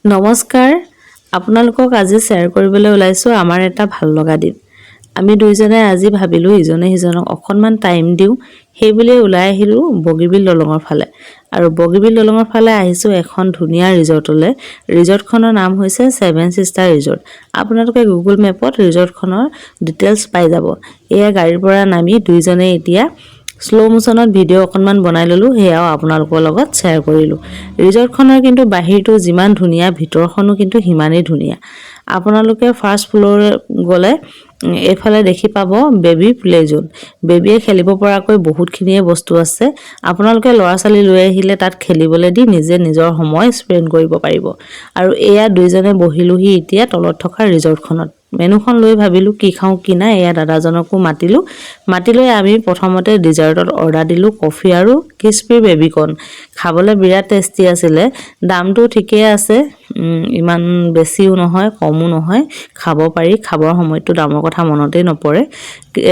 নমস্কাৰ আপোনালোকক আজি শ্বেয়াৰ কৰিবলৈ ওলাইছো আমাৰ এটা ভাল লগা দিন আমি দুইজনে আজি ভাবিলো ইজনে সিজনক অকনমান টাইম দিও সেই বুলি ওলাই আহিলো বগীবিল দলঙৰ ফালে আৰু বগীবিল দলঙৰ ফালে আহিছো এখন ধুনিয়া ৰিজৰ্টলৈ ৰিজৰ্টখনৰ নাম হৈছে 7 সিস্টাৰ ৰিজৰ্ট আপোনালোকে গুগল মেপত ৰিজৰ্টখনৰ ডিটেইলছ পাই যাব এয়া গাড়ীৰ পৰা নামি দুইজনে এতিয়া স্লো মোশনত ভিডিও অকনমান বনাই ললো হেয়াও আপোনালোকৰ লগত শেয়াৰ কৰিলো ৰিজৰ্টখনৰ কিন্তু বাহিৰটো যিমান ধুনিয়া ভিতৰখনো কিন্তু হিমানেই ধুনিয়া আপোনালোকে ফাৰ্ষ্ট ফ্লোৰ গলে এফালে দেখি পাব বেবি প্লে জোন বেবিয়ে খেলিব পৰাকৈ বহুতখিনিয়ে বস্তু আছে আপোনালোকে লৰা চালি লৈ আহিলে তাত খেলিবলৈ দি নিজে নিজৰ সময় স্পেন্ড কৰিব পাৰিব আৰু এয়া দুইজনে বহিলোহি এতিয়া তলত থকা ৰিজৰ্টখনত মেনুখন লৈ ভাবিলো কি খাও কি না এয়া দাদাজনকো মাতিলৈ আমি প্ৰথমতে ডিজাৰ্টত অৰ্ডাৰ দিলো কফি আৰু ক্ৰিস্পি বেবিকৰ্ন খাবলৈ বিৰাট টেষ্টি আছিলে দামটো ঠিকে আছে ইমান বেছিও নহয় কমও নহয় খাব পাৰি খাবৰ সময়টো দামৰ কথা মনতেই নপৰে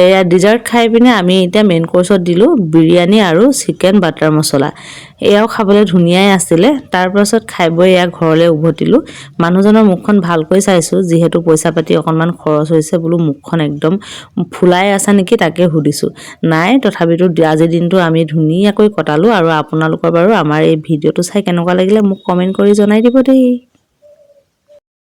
এয়া ডিজাৰ্ট খাই পিনে আমি এতিয়া মেইন কোৰ্সত দিলো বিৰিয়ানী আৰু চিকেন বাটাৰ মছলা এয়াও খাবলৈ ধুনিয়াই আছিলে তাৰ পাছত খাইবই এয়া ঘৰলৈ উভতিলো মানুহজনৰ মুখখন ভালকৈ চাইছো যিহেতু পইচা পাতি অকনমান খৰচ হৈছে বুলো মুখখন একদম ফুলাই আছে নেকি তাকে হুদিছো নাই তথাপিতো আজি দিনটো আমি ধুনিয়াকৈ কটালো আৰু আপোনালোকৰ বাৰু আমাৰ এই ভিডিওটো চাই কেনেকুৱা লাগিলে মোক কমেন্ট কৰি জনাই দিব দেই